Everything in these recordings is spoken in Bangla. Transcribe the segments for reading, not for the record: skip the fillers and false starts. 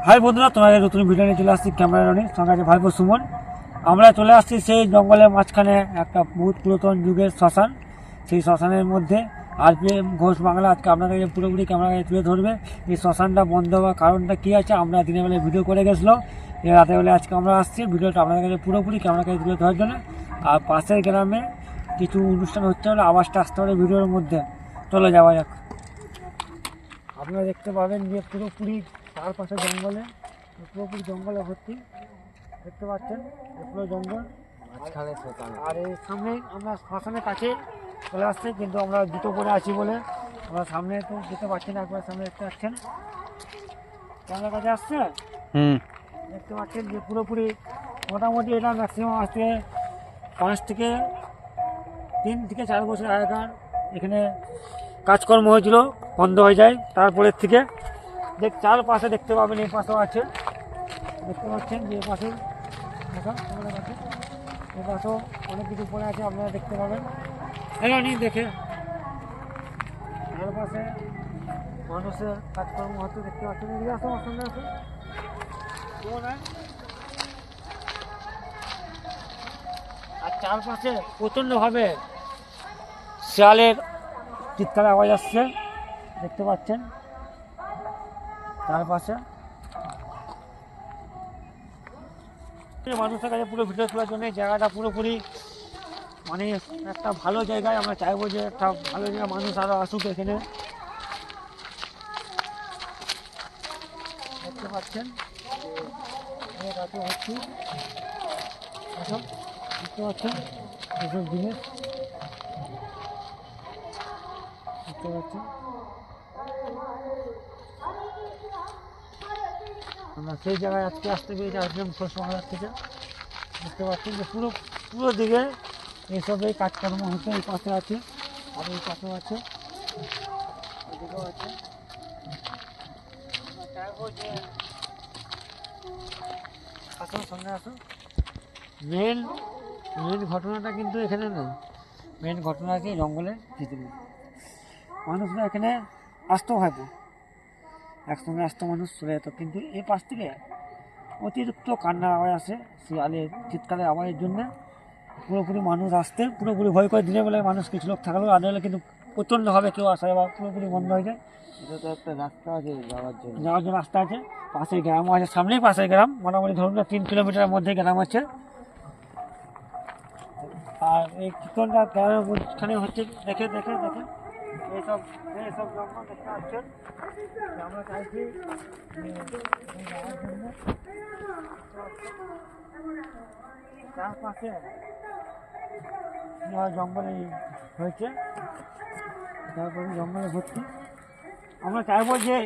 হাই বন্ধুরা, তোমাদের নতুন ভিডিও নিয়ে চলে আসছি ক্যামেরা রনি সঙ্গে আছে ভাইপো সুমন। আমরা চলে আসছি সেই জঙ্গলের মাঝখানে একটা বহুত পুরাতন যুগের শ্মশান। সেই শ্মশানের মধ্যে RPM ঘোষ বাংলা আজকে আপনাদেরকে পুরোপুরি ক্যামেরায় তুলে ধরবে। এই শ্মশানটা বন্ধ হওয়ার কারণটা কী আছে, আমরা দিনের বেলায় ভিডিও করে গেছিলো, রাতের বেলায় আজকে আমরা আসছি ভিডিওটা আপনাদের কাছে পুরোপুরি ক্যামেরাকে তুলে ধরার জন্য। আর পাশের গ্রামে কিছু অনুষ্ঠান হচ্ছে বলে আওয়াজটা আসতে পারে ভিডিওর মধ্যে। চলে যাওয়া যাক। আপনারা দেখতে পাবেন যে পুরোপুরি চারপাশে জঙ্গলে, পুরোপুরি জঙ্গলে ভর্তি। দেখতে পাচ্ছেন পুরো জঙ্গল, আর এই সামনে আমরা শ্মশানের কাছে চলে আসছি, কিন্তু আমরা জুতো পরে আছি বলে আমরা সামনে তো যেতে পারছি না। একবার সামনে দেখতে পাচ্ছেন ক্যামেরার কাছে আসছে, দেখতে পাচ্ছেন যে পুরোপুরি মোটামুটি এটা ম্যাক্সিমাম আসছে 3 থেকে 4 বছর আগেকার এখানে কাজকর্ম হয়েছিল, বন্ধ হয়ে যায় তারপরের থেকে। চারপাশে দেখতে পাবেন, এই পাশেও আছে, দেখতে পাচ্ছেন যে এই পাশে এই পাশেও অনেক কিছু পড়ে আছে, আপনারা দেখতে পাবেন। নি দেখে চারপাশে মানুষের কাজকর্ম হচ্ছে, দেখতে পাচ্ছেন। এদিকে আসো, সামনে আসো। আর চারপাশে প্রচণ্ডভাবে শিয়ালের চিৎকার আওয়াজ আসছে, দেখতে পাচ্ছেন চারপাশে। মানুষের কাছে পুরো ভিডিও তোলার জন্য জায়গাটা পুরোপুরি মানে একটা ভালো জায়গায়। আমরা চাইবো যে একটা ভালো জায়গায় মানুষ আরও আসুক এখানে। দেখতে পাচ্ছেন হচ্ছি, দেখতে পাচ্ছেন এসব জিনিস, দেখতে পাচ্ছেন। আমরা সেই জায়গায় আজকে আসতে পেরেছি RPM ঘোষ বাংলার থেকে। দেখতে পাচ্ছেন যে পুরো দিকে এইসব এই কাজকর্ম হচ্ছে। এই পাশে আছে, আর এই পাশেও আছে, এদিকেও আছে। চাইবো যে আসুন, সামনে আসুন। মেন ঘটনাটা কিন্তু এখানে না, মেন ঘটনা আছে জঙ্গলের ভিতরে। মানুষরা এখানে আসতেও হয়তো একসঙ্গে আসতো, মানুষ চলে যেত, কিন্তু এই পাশ থেকে অতিরিক্ত কান্নার আওয়াজ আসে, শিয়ালের চিৎকারের আওয়াজের জন্য পুরোপুরি মানুষ আসতে পুরোপুরি ভয় করে। দিনের বেলায় মানুষ কিছু লোক থাকলেও রাতের বেলা কিন্তু প্রচণ্ডভাবে কেউ আসে বা পুরোপুরি বন্ধ হয়ে যায়। এটা তো একটা রাস্তা আছে যাওয়ার জন্য রাস্তা আছে, পাশের গ্রামও আছে, সামনেই পাশের গ্রাম, মোটামুটি ধরুন 3 কিলোমিটারের মধ্যে গ্রাম আছে। আর এই কীর্তনটা গ্রামের মধ্যখানে হচ্ছে, দেখে এইসব জঙ্গল দেখতে পাচ্ছেন। আমরা চাইছি চারপাশে জঙ্গলে হয়েছে, তারপরে জঙ্গলে ভর্তি। আমরা চাইবো যে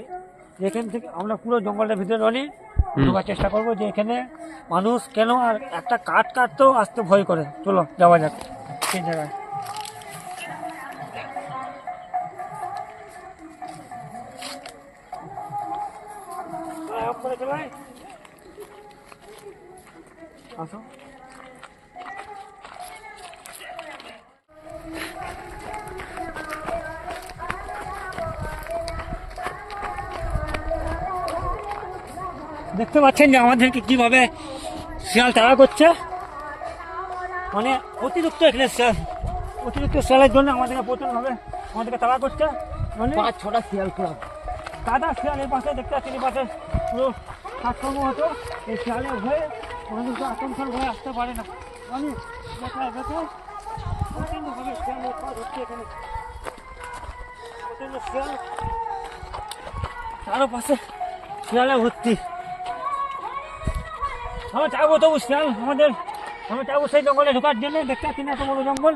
এখান থেকে আমরা পুরো জঙ্গলটার ভিতরে রনি ঢোকার চেষ্টা করবো, যে এখানে মানুষ কেন আর একটা কাটতেও আসতে ভয় করে। চলো যাওয়া যাক সেই জায়গায়। আসো, দেখতে পাচ্ছেন যে আমাদেরকে কিভাবে শিয়াল তাড়া করছে। মানে অতিরিক্ত এখানে অতিরিক্ত শিয়ালের জন্য আমাদেরকে প্রচুরভাবে আমাদেরকে তাড়া করছে। মানে 5-6টা শিয়াল ক্লাব দাদা শিয়াল এই পাশে দেখতে পাচ্ছেন, এই পাশে পুরো কাজকর্ম হতো। এই শিয়ালের ভয়ে মানুষ আতঙ্কের ভয়ে আসতে পারে না। মানে প্রচণ্ডভাবে শিয়াল হচ্ছে এখানে, প্রচণ্ড শিয়াল, তারও পাশে শিয়ালে ভর্তি। আমরা চাইবো তবু শিয়াল আমরা চাইবো সেই জঙ্গলে ঢোকার জন্য। দেখতে পাচ্ছি না এত বড় জঙ্গল,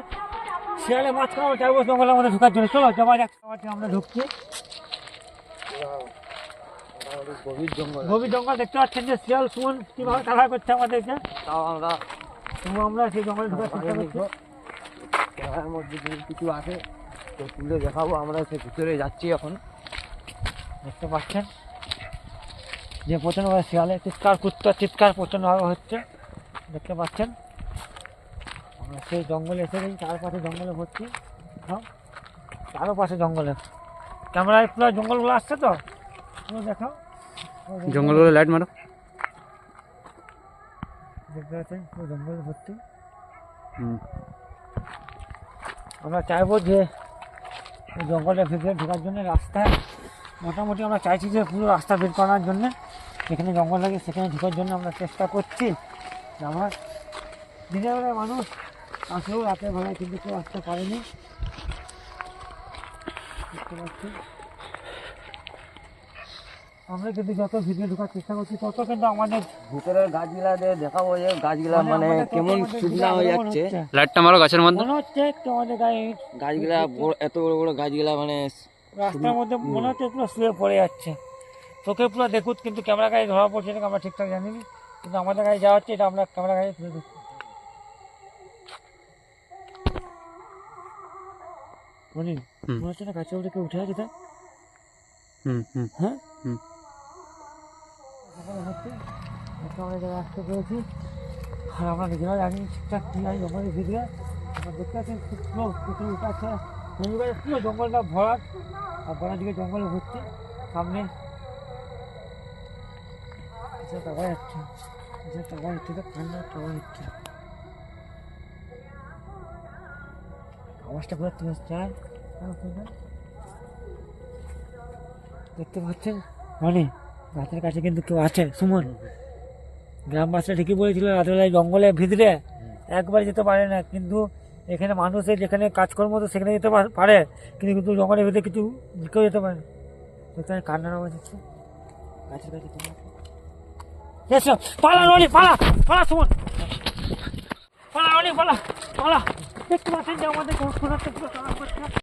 শিয়ালে মাঝখানে আমরা চাইবো জঙ্গলে আমাদের ঢোকার জন্য। চলো যাওয়া যাক। আমরা ঢুকছি গভীর জঙ্গল, দেখতে পাচ্ছেন যে শিয়াল সুমন কীভাবে তাড়া করছে আমাদেরকে। তাও আমরা সেই জঙ্গলে ঢোকার চেষ্টা করছি। ক্যামেরার মধ্যে যদি কিছু আছে তো তুলে দেখাবো। আমরা সে ভিতরে যাচ্ছি এখন। দেখতে পাচ্ছেন যে প্রচণ্ডভাবে শিয়ালের চিৎকার প্রচণ্ডভাবে হচ্ছে, দেখতে পাচ্ছেন। আমরা সেই জঙ্গলে এসে গেছি, চারপাশে জঙ্গলে ভর্তি, চারপাশে জঙ্গলে। ক্যামেরায় পুরো জঙ্গলগুলো আসছে তো, পুরো দেখাও। জঙ্গলগুলো লাইট মারো। দেখতে পাচ্ছেন পুরো জঙ্গল ভর্তি। হুম। আমরা চাইবো যে এই জঙ্গলের ভিতরে ঢোকার জন্য রাস্তা মোটামুটি আমরা চাইছি যে পুরো রাস্তা বের করার জন্য, যেখানে জঙ্গল লাগে সেখানে ঢোকার জন্য আমরা চেষ্টা করছি। আমরা দিনের বেলায় মানুষ আসলেও রাতের বেলায় কিন্তু কেউ আসতে পারেনি, দেখতে পাচ্ছি। আমরা কিন্তু যত ভিতরে ঢোকার চেষ্টা করছি তত কিন্তু আমাদের ভিতরের গাছগুলা দিয়ে দেখাবো যে গাছগুলা মানে আমাদের তত কেমন আমাদের শুকনা হয়ে ভিতরে মনে যাচ্ছে। হচ্ছে। লাইটটা মারো গাছের মধ্যে। মনে হচ্ছে একটু আমাদের গায়ে গাছগুলা এত বড় বড় গাছগুলা মানে রাস্তার মধ্যে মনে হচ্ছে পুরো শুয়ে পড়ে যাচ্ছে। চোখে পুরো দেখুন, কিন্তু ক্যামেরা গায়ে ধরা পড়ছে না, আমরা ঠিকঠাক জানি না, কিন্তু আমাদের গায়ে যাওয়া হচ্ছে, এটা আমরা ক্যামেরা গায়ে তুলে দেখছি। মনে হুম। মনে হচ্ছে না গাছের উপরে কেউ উঠে আছে তা? হুম হুম হ্যাঁ হুম। সকালে হচ্ছে একটা আমরা জায়গায় আসতে পেরেছি, আর আমরা নিজেরাও জানি ঠিকঠাক কী হয় জঙ্গলের ভিতরে। আমরা দেখতে পাচ্ছি পুরো পুকুর উঠাচ্ছে, পুরো জঙ্গলটা ভরাট, আর ভরার দিকে জঙ্গলে ভর্তি। সামনে কিছু টাকা যাচ্ছে, কিছু টাকা যাচ্ছে, তো ঠান্ডা টাকা যাচ্ছে। আওয়াজটা পুরো তুমি চান দেখতে পাচ্ছেন মানে রাতের কাছে কিন্তু কেউ আছে। সুমন, গ্রামবাসীরা ঠিকই বলেছিল রাতের বেলায় জঙ্গলের ভিতরে একবার যেতে পারে না, কিন্তু এখানে মানুষের যেখানে কাজকর্ম তো সেখানে যেতে পারে, কিন্তু জঙ্গলের ভিতরে কিছু কেউ যেতে পারে না। সেখানে কান্নার আওয়াজ হচ্ছে গাছের কাছে। এসো পালা রনি, পালা পালা সুমন, পালা রনি, পালা পালা। দেখতে পাচ্ছেন যে আমাদের শোনাচ্ছে পুরো